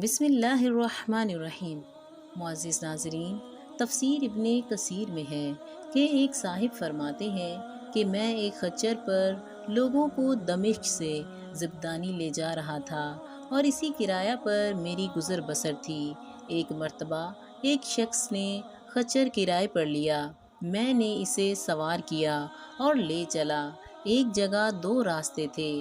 بسم اللہ الرحمن الرحیم۔ معزز ناظرین، تفسیر ابن کثیر میں ہے کہ ایک صاحب فرماتے ہیں کہ میں ایک خچر پر لوگوں کو دمشق سے زبدانی لے جا رہا تھا اور اسی کرایہ پر میری گزر بسر تھی۔ ایک مرتبہ ایک شخص نے خچر کرائے پر لیا، میں نے اسے سوار کیا اور لے چلا۔ ایک جگہ 2 راستے تھے۔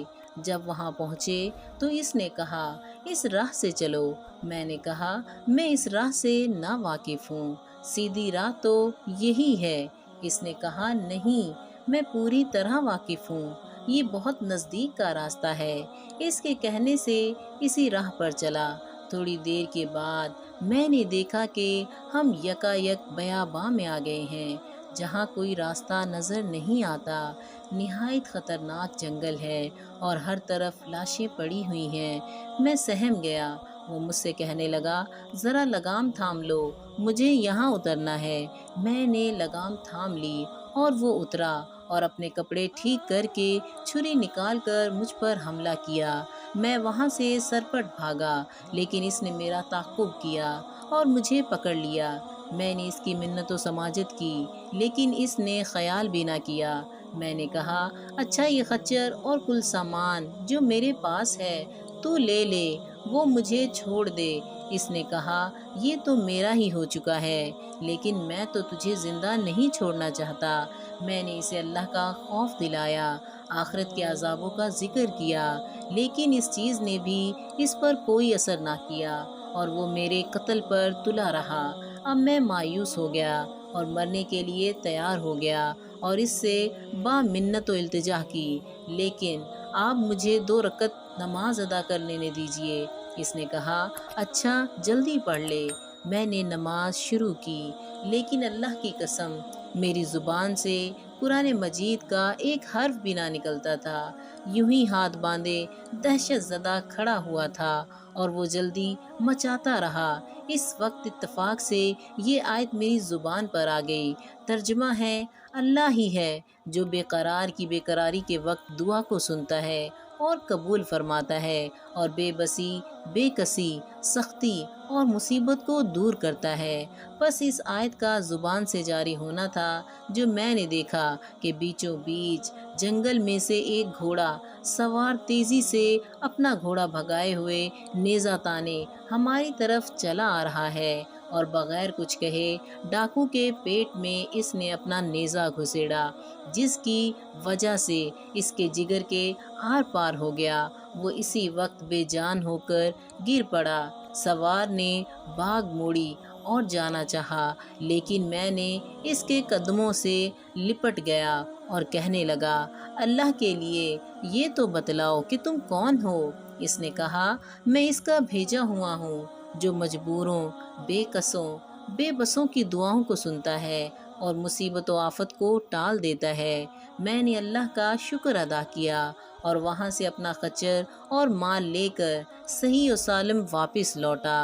جب وہاں پہنچے تو اس نے کہا اس راہ سے چلو۔ میں نے کہا میں اس راہ سے نا واقف ہوں، سیدھی راہ تو یہی ہے۔ اس نے کہا نہیں، میں پوری طرح واقف ہوں، یہ بہت نزدیک کا راستہ ہے۔ اس کے کہنے سے اسی راہ پر چلا۔ تھوڑی دیر کے بعد میں نے دیکھا کہ ہم یکایک بیاباں میں آ گئے ہیں جہاں کوئی راستہ نظر نہیں آتا۔ نہایت خطرناک جنگل ہے اور ہر طرف لاشیں پڑی ہوئی ہیں۔ میں سہم گیا۔ وہ مجھ سے کہنے لگا ذرا لگام تھام لو، مجھے یہاں اترنا ہے۔ میں نے لگام تھام لی اور وہ اترا اور اپنے کپڑے ٹھیک کر کے چھری نکال کر مجھ پر حملہ کیا۔ میں وہاں سے سرپٹ بھاگا، لیکن اس نے میرا تعاقب کیا اور مجھے پکڑ لیا۔ میں نے اس کی منت و سماجت کی، لیکن اس نے خیال بھی نہ کیا۔ میں نے کہا اچھا یہ خچر اور کل سامان جو میرے پاس ہے تو لے لے، وہ مجھے چھوڑ دے۔ اس نے کہا یہ تو میرا ہی ہو چکا ہے، لیکن میں تو تجھے زندہ نہیں چھوڑنا چاہتا۔ میں نے اسے اللہ کا خوف دلایا، آخرت کے عذابوں کا ذکر کیا، لیکن اس چیز نے بھی اس پر کوئی اثر نہ کیا اور وہ میرے قتل پر تلا رہا۔ اب میں مایوس ہو گیا اور مرنے کے لیے تیار ہو گیا اور اس سے منت و التجا کی، لیکن آپ مجھے 2 رکعت نماز ادا کر لینے دیجیے۔ اس نے کہا اچھا جلدی پڑھ لے۔ میں نے نماز شروع کی، لیکن اللہ کی قسم میری زبان سے قرآن مجید کا ایک حرف بھی نہ نکلتا تھا۔ یوں ہی ہاتھ باندھے دہشت زدہ کھڑا ہوا تھا اور وہ جلدی مچاتا رہا۔ اس وقت اتفاق سے یہ آیت میری زبان پر آ گئی۔ ترجمہ ہے اللہ ہی ہے جو بے قرار کی بے قراری کے وقت دعا کو سنتا ہے اور قبول فرماتا ہے، اور بے بسی، بے کسی، سختی اور مصیبت کو دور کرتا ہے۔ بس اس آیت کا زبان سے جاری ہونا تھا جو میں نے دیکھا کہ بیچوں بیچ جنگل میں سے ایک گھوڑا سوار تیزی سے اپنا گھوڑا بھگائے ہوئے نیزہ تانے ہماری طرف چلا آ رہا ہے، اور بغیر کچھ کہے ڈاکو کے پیٹ میں اس نے اپنا نیزہ گھسیڑا، جس کی وجہ سے اس کے جگر کے آر پار ہو گیا۔ وہ اسی وقت بے جان ہو کر گر پڑا۔ سوار نے بھاگ موڑی اور جانا چاہا، لیکن میں نے اس کے قدموں سے لپٹ گیا اور کہنے لگا اللہ کے لیے یہ تو بتلاؤ کہ تم کون ہو۔ اس نے کہا میں اس کا بھیجا ہوا ہوں جو مجبوروں، بے کسوں، بے بسوں کی دعاؤں کو سنتا ہے اور مصیبت و آفت کو ٹال دیتا ہے۔ میں نے اللہ کا شکر ادا کیا اور وہاں سے اپنا خچر اور مال لے کر صحیح و سالم واپس لوٹا۔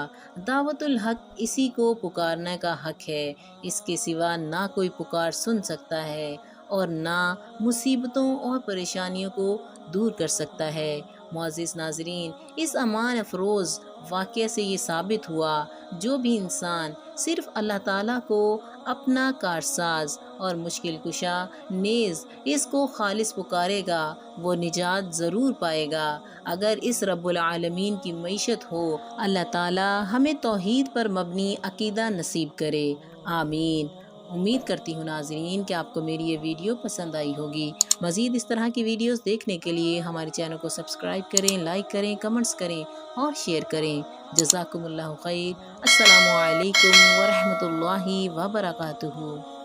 دعوت الحق اسی کو پکارنے کا حق ہے، اس کے سوا نہ کوئی پکار سن سکتا ہے اور نہ مصیبتوں اور پریشانیوں کو دور کر سکتا ہے۔ معزز ناظرین، اس امان افروز واقعے سے یہ ثابت ہوا جو بھی انسان صرف اللہ تعالیٰ کو اپنا کارساز اور مشکل کشا نیز اس کو خالص پکارے گا وہ نجات ضرور پائے گا۔ اگر اس رب العالمین کی معیشت ہو، اللہ تعالیٰ ہمیں توحید پر مبنی عقیدہ نصیب کرے، آمین۔ امید کرتی ہوں ناظرین کہ آپ کو میری یہ ویڈیو پسند آئی ہوگی۔ مزید اس طرح کی ویڈیوز دیکھنے کے لیے ہمارے چینل کو سبسکرائب کریں، لائک کریں، کمنٹس کریں اور شیئر کریں۔ جزاکم اللہ خیر۔ السلام علیکم ورحمۃ اللہ وبرکاتہ۔